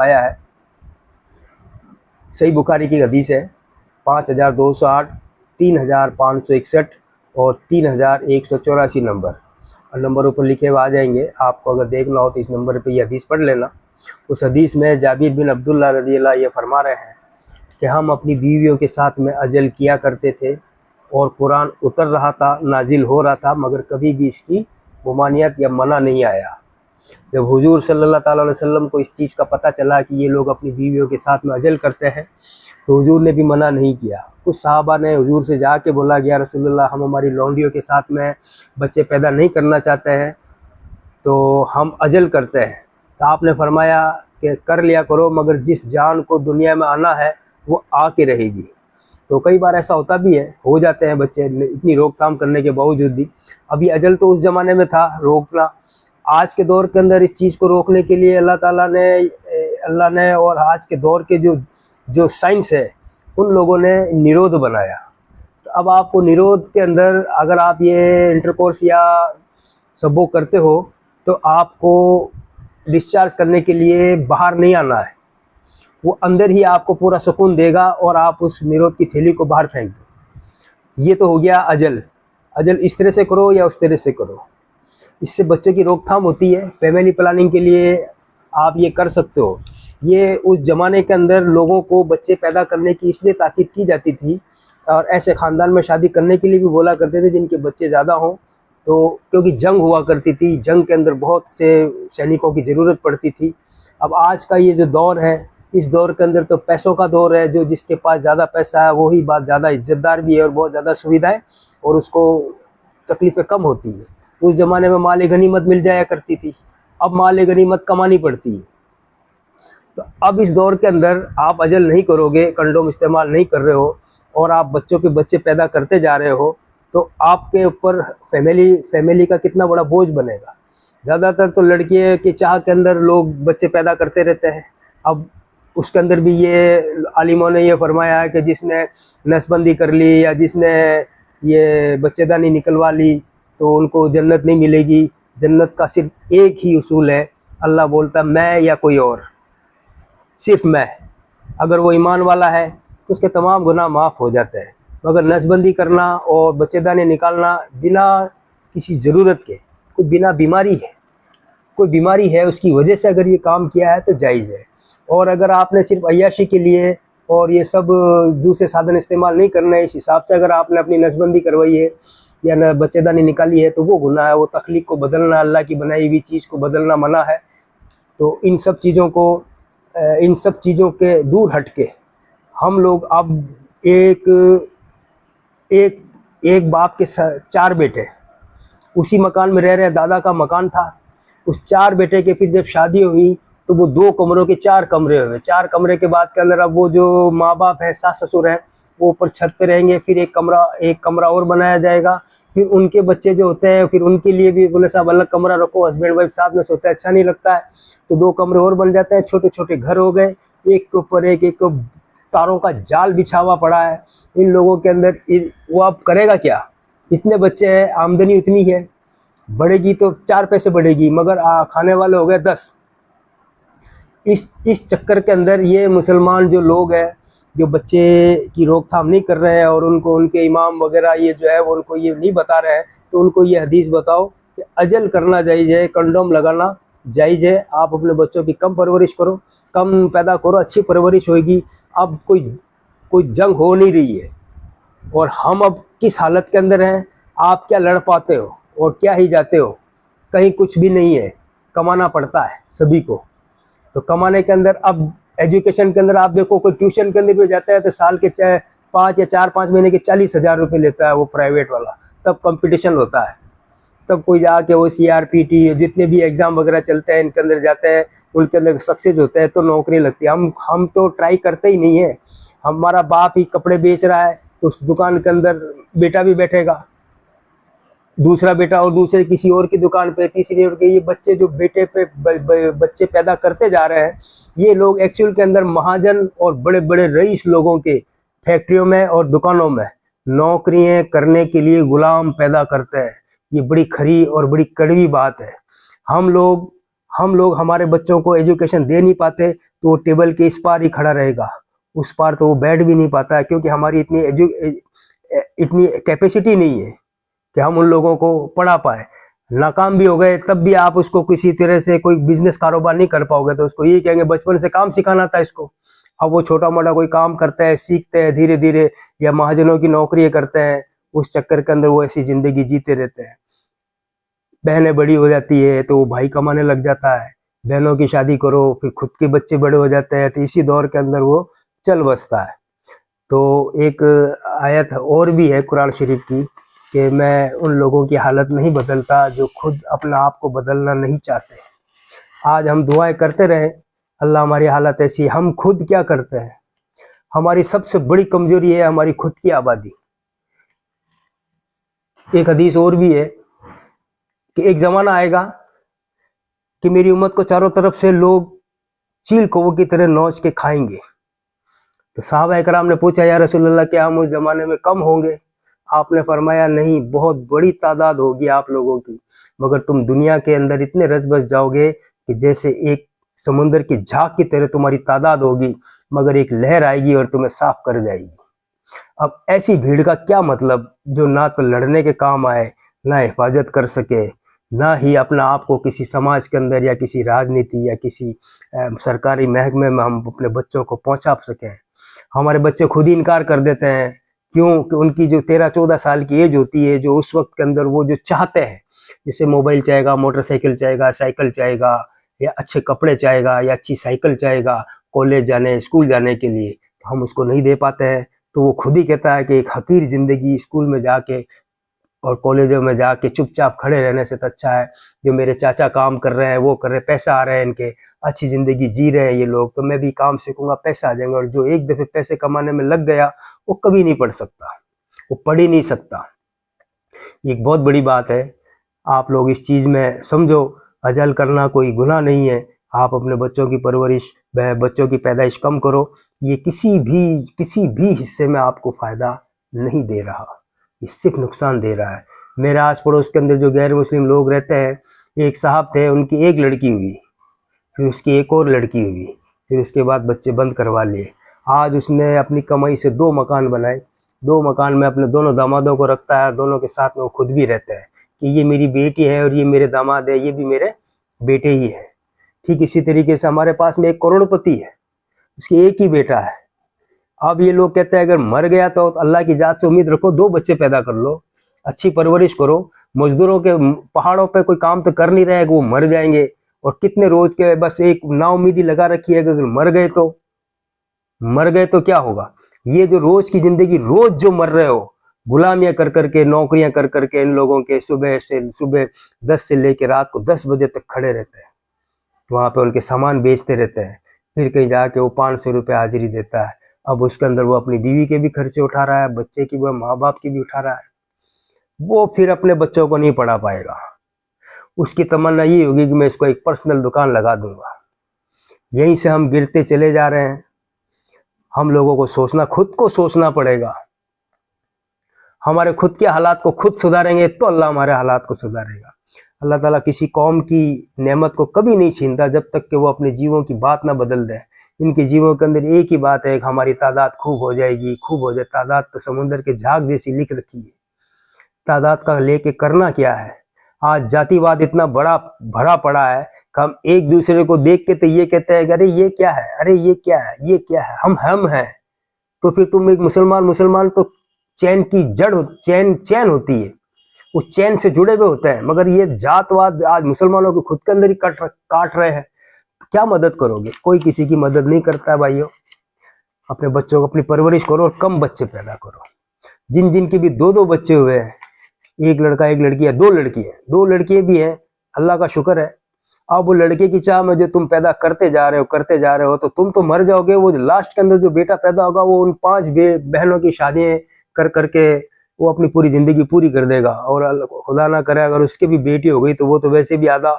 आया है। सही बुखारी की हदीस है 5208, 3561 और 3184 नंबर, और नंबरों पर लिखे हुए आ जाएंगे। आपको अगर देखना हो तो इस नंबर पे ये हदीस पढ़ लेना। उस हदीस में जाबिर बिन अब्दुल्ला रज़ी अल्लाह ये फरमा रहे हैं कि हम अपनी बीवियों के साथ में अजल किया करते थे और कुरान उतर रहा था, नाजिल हो रहा था, मगर कभी भी इसकी ममानियत या मना नहीं आया। जब हुजूर सल्लल्लाहु अलैहि वसल्लम को इस चीज़ का पता चला कि ये लोग अपनी बीवियों के साथ में अजल करते हैं तो हुजूर ने भी मना नहीं किया। कुछ सहाबा ने हुजूर से जाके बोला कि या रसूलुल्लाह, हम हमारी लौंडियों के साथ में बच्चे पैदा नहीं करना चाहते हैं तो हम अजल करते हैं। तो आपने फरमाया कि कर लिया करो, मगर जिस जान को दुनिया में आना है वो आके रहेगी। तो कई बार ऐसा होता भी है, हो जाते हैं बच्चे इतनी रोकथाम करने के बावजूद भी। अभी अजल तो उस ज़माने में था रोकना, आज के दौर के अंदर इस चीज़ को रोकने के लिए अल्लाह ने और आज के दौर के जो साइंस है उन लोगों ने निरोध बनाया। तो अब आपको निरोध के अंदर अगर आप ये इंटरकोर्स या सबो करते हो तो आपको डिस्चार्ज करने के लिए बाहर नहीं आना है, वो अंदर ही आपको पूरा सुकून देगा और आप उस निरोध की थैली को बाहर फेंक दो। ये तो हो गया अजल। अजल इस तरह से करो या उस तरह से करो, इससे बच्चों की रोकथाम होती है। फैमिली प्लानिंग के लिए आप ये कर सकते हो। ये उस ज़माने के अंदर लोगों को बच्चे पैदा करने की इसलिए ताकीद की जाती थी और ऐसे ख़ानदान में शादी करने के लिए भी बोला करते थे जिनके बच्चे ज़्यादा हों। तो क्योंकि जंग हुआ करती थी, जंग के अंदर बहुत से सैनिकों की ज़रूरत पड़ती थी। अब आज का ये जो दौर है, इस दौर के अंदर तो पैसों का दौर है, जो जिसके पास ज़्यादा पैसा है वही बात ज़्यादा इज्जतदार भी है और बहुत ज़्यादा सुविधाएं और उसको तकलीफ़ें कम होती है। उस ज़माने में माल गनीमत मिल जाया करती थी, अब माल गनीमत कमानी पड़ती है। तो अब इस दौर के अंदर आप अजल नहीं करोगे, कंडोम इस्तेमाल नहीं कर रहे हो और आप बच्चों के बच्चे पैदा करते जा रहे हो, तो आपके ऊपर फैमिली का कितना बड़ा बोझ बनेगा। ज़्यादातर तो लड़कियों की चाह के अंदर लोग बच्चे पैदा करते रहते हैं। अब उसके अंदर भी ये आलिमों ने ये फरमाया है कि जिसने नसबंदी कर ली या जिसने ये बच्चेदानी निकलवा ली तो उनको जन्नत नहीं मिलेगी। जन्नत का सिर्फ एक ही उसूल है, अल्लाह बोलता मैं या कोई और, सिर्फ मैं। अगर वो ईमान वाला है तो उसके तमाम गुनाह माफ़ हो जाते हैं। मगर नसबंदी करना और बच्चेदानी निकालना बिना किसी ज़रूरत के, कोई बिना कोई बीमारी है उसकी वजह से अगर ये काम किया है तो जायज़ है। और अगर आपने सिर्फ अय्याशी के लिए और ये सब दूसरे साधन इस्तेमाल नहीं करना है, इस हिसाब से अगर आपने अपनी नसबंदी करवाई है या न बच्चेदानी निकाली है तो वो गुनाह है। वो तख्लीक को बदलना, अल्लाह की बनाई हुई चीज़ को बदलना मना है। तो इन सब चीज़ों के दूर हट के हम लोग अब एक बाप के 4 बेटे उसी मकान में रह रहे हैं। दादा का मकान था, उस 4 बेटे के फिर जब शादी हुई तो वो 2 कमरों के 4 कमरे हुए। 4 कमरे के बाद के अंदर अब वो जो माँ बाप है, सास ससुर हैं, वो ऊपर छत पे रहेंगे। फिर एक कमरा और बनाया जाएगा। फिर उनके बच्चे जो होते हैं फिर उनके लिए भी बोले साहब अलग कमरा रखो, हस्बैंड वाइफ साथ में सोते हैं, अच्छा नहीं लगता है, तो 2 कमरे और बन जाते हैं। छोटे छोटे घर हो गए, एक के ऊपर एक तारों का जाल बिछा हुआ पड़ा है इन लोगों के अंदर। वो अब करेगा क्या? इतने बच्चे हैं, आमदनी उतनी है, बढ़ेगी तो 4 पैसे बढ़ेगी, मगर खाने वाले हो गए 10। इस चक्कर के अंदर ये मुसलमान जो लोग हैं जो बच्चे की रोकथाम नहीं कर रहे हैं और उनको उनके इमाम वगैरह ये जो है वो उनको ये नहीं बता रहे हैं, तो उनको ये हदीस बताओ कि अजल करना जायज़ है, कंडोम लगाना जायज़ है। आप अपने बच्चों की कम परवरिश करो, कम पैदा करो, अच्छी परवरिश होगी। अब कोई जंग हो नहीं रही है और हम अब किस हालत के अंदर हैं, आप क्या लड़ पाते हो और क्या ही जाते हो, कहीं कुछ भी नहीं है। कमाना पड़ता है सभी को। तो कमाने के अंदर अब एजुकेशन के अंदर आप देखो, कोई ट्यूशन के अंदर भी जाता है तो साल के 5 या 4-5 महीने के 40,000 रुपये लेता है वो प्राइवेट वाला। तब कंपटीशन होता है, तब कोई जाके वो CRPT जितने भी एग्ज़ाम वगैरह चलते हैं इनके अंदर जाते हैं, उनके अंदर सक्सेस होता है तो नौकरी लगती है। हम तो ट्राई करते ही नहीं है। हमारा बाप ही कपड़े बेच रहा है तो उस दुकान के अंदर बेटा भी बैठेगा, दूसरा बेटा और दूसरे किसी और की दुकान पे, तीसरी और के। ये बच्चे जो बेटे पे बच्चे पैदा करते जा रहे हैं, ये लोग एक्चुअल के अंदर महाजन और बड़े बड़े रईस लोगों के फैक्ट्रियों में और दुकानों में नौकरियां करने के लिए गुलाम पैदा करते हैं। ये बड़ी खरी और बड़ी कड़वी बात है। हम लोग हम लोग हमारे बच्चों को एजुकेशन दे नहीं पाते तो वो टेबल के इस पार ही खड़ा रहेगा, उस पार तो वो बैठ भी नहीं पाता है, क्योंकि हमारी इतनी कैपेसिटी नहीं है कि हम उन लोगों को पढ़ा पाए। नाकाम भी हो गए तब भी आप उसको किसी तरह से कोई बिजनेस कारोबार नहीं कर पाओगे, तो उसको ये कहेंगे बचपन से काम सिखाना था इसको। अब वो छोटा मोटा कोई काम करता है, सीखते हैं धीरे धीरे, या महाजनों की नौकरी करते हैं, उस चक्कर के अंदर वो ऐसी जिंदगी जीते रहते हैं। बहनें बड़ी हो जाती है तो वो भाई कमाने लग जाता है, बहनों की शादी करो, फिर खुद के बच्चे बड़े हो जाते हैं, तो इसी दौर के अंदर वो चल बसता है। तो एक आयत और भी है कुरान शरीफ की कि मैं उन लोगों की हालत नहीं बदलता जो खुद अपना आप को बदलना नहीं चाहते। आज हम दुआएं करते रहें अल्लाह हमारी हालत ऐसी, हम खुद क्या करते हैं? हमारी सबसे बड़ी कमजोरी है हमारी खुद की आबादी। एक हदीस और भी है कि एक जमाना आएगा कि मेरी उम्मत को चारों तरफ से लोग चील कौवे की तरह नोच के खाएंगे। तो साहबा इकराम ने पूछा, या रसूलल्लाह क्या हम उस जमाने में कम होंगे? आपने फरमाया नहीं, बहुत बड़ी तादाद होगी आप लोगों की, मगर तुम दुनिया के अंदर इतने रच बस जाओगे कि जैसे एक समुद्र की झाग की तरह तुम्हारी तादाद होगी, मगर एक लहर आएगी और तुम्हें साफ कर जाएगी। अब ऐसी भीड़ का क्या मतलब जो ना तो लड़ने के काम आए, ना हिफाजत कर सके, ना ही अपना आप को किसी समाज के अंदर या किसी राजनीति या किसी सरकारी महकमे में हम अपने बच्चों को पहुंचा सकें। हमारे बच्चे खुद ही इनकार कर देते हैं, क्यों? कि उनकी जो 13-14 साल की एज होती है, जो उस वक्त के अंदर वो जो चाहते हैं, जैसे मोबाइल चाहेगा, मोटरसाइकिल चाहेगा, साइकिल चाहेगा, या अच्छे कपड़े चाहेगा, या अच्छी साइकिल चाहेगा कॉलेज जाने स्कूल जाने के लिए, तो हम उसको नहीं दे पाते हैं। तो वो खुद ही कहता है कि एक हकीर ज़िंदगी स्कूल में जाके और कॉलेजों में जाके चुपचाप खड़े रहने से तो अच्छा है, जो मेरे चाचा काम कर रहे हैं, वो कर रहे हैं, पैसा आ रहा है इनके, अच्छी ज़िंदगी जी रहे हैं ये लोग, तो मैं भी काम सीखूंगा, पैसा आ जाएंगे। और जो एक दफ़े पैसे कमाने में लग गया वो कभी नहीं पढ़ सकता, वो पढ़ ही नहीं सकता। ये एक बहुत बड़ी बात है, आप लोग इस चीज़ में समझो। अजल करना कोई गुनाह नहीं है, आप अपने बच्चों की परवरिश, बच्चों की पैदाइश कम करो, ये किसी भी हिस्से में आपको फ़ायदा नहीं दे रहा, ये सिर्फ नुकसान दे रहा है। मेरे आस पड़ोस के अंदर जो गैर मुस्लिम लोग रहते हैं, एक साहब थे, उनकी एक लड़की हुई, फिर उसकी एक और लड़की हुई, फिर उसके बाद बच्चे बंद करवा लिए। आज उसने अपनी कमाई से 2 मकान बनाए, 2 मकान में अपने दोनों दामादों को रखता है, दोनों के साथ में वो खुद भी रहता है कि ये मेरी बेटी है और ये मेरे दामाद है, ये भी मेरे बेटे ही है। ठीक इसी तरीके से हमारे पास में एक करोड़पति है, उसकी एक ही बेटा है। अब ये लोग कहते हैं अगर मर गया तो अल्लाह की जात से उम्मीद रखो, 2 बच्चे पैदा कर लो, अच्छी परवरिश करो। मजदूरों के पहाड़ों पे कोई काम तो कर नहीं रहे कि वो मर जाएंगे, और कितने रोज के बस एक नाउमीदी लगा रखी है कि अगर मर गए तो क्या होगा। ये जो रोज की जिंदगी, रोज जो मर रहे हो, गुलामियां कर करके, नौकरियां कर करके, इन लोगों के सुबह 10 से लेकर रात को 10 बजे तक खड़े रहते हैं, वहां पे उनके सामान बेचते रहते हैं, फिर कहीं जाके वो 500 रुपये हाजिरी देता है। अब उसके अंदर वो अपनी बीवी के भी खर्चे उठा रहा है, बच्चे की भी, माँ बाप की भी उठा रहा है, वो फिर अपने बच्चों को नहीं पढ़ा पाएगा। उसकी तमन्ना ये होगी कि मैं इसको एक पर्सनल दुकान लगा दूंगा। यहीं से हम गिरते चले जा रहे हैं। हम लोगों को सोचना, खुद को सोचना पड़ेगा। हमारे खुद के हालात को खुद सुधारेंगे तो अल्लाह हमारे हालात को सुधारेगा। अल्लाह ताला किसी कौम की नेमत को कभी नहीं छीनता जब तक कि वो अपने जीवों की बात ना बदल दे। इनके जीवों के अंदर एक ही बात है कि हमारी तादाद खूब हो जाएगी, खूब हो जाए। तादाद तो समुद्र के झाग जैसी लिख रखी है, तादाद का लेके करना क्या है। आज जातिवाद इतना बड़ा भरा पड़ा है कि हम एक दूसरे को देख के तो ये कहते हैं अरे ये क्या है, अरे ये क्या है, ये क्या है, हम हैं। तो फिर तुम एक मुसलमान तो चैन की जड़, चैन होती है, वो चैन से जुड़े हुए होते हैं, मगर ये जातवाद आज मुसलमानों को खुद के अंदर ही काट रहे हैं। तो क्या मदद करोगे? कोई किसी की मदद नहीं करता है भाइयों। अपने बच्चों को अपनी परवरिश करो और कम बच्चे पैदा करो। जिन जिन के भी 2-2 बच्चे हुए हैं, एक लड़का एक लड़की है, 2 लड़की है, 2 लड़कियां भी हैं, अल्लाह का शुक्र है। अब वो लड़के की चाह में जो तुम पैदा करते जा रहे हो तो तुम तो मर जाओगे। वो लास्ट के अंदर जो बेटा पैदा होगा वो उन 5 बहनों की शादियां कर करके वो अपनी पूरी जिंदगी पूरी कर देगा। और खुदा ना करे अगर उसके भी बेटी हो गई तो वो तो वैसे भी आधा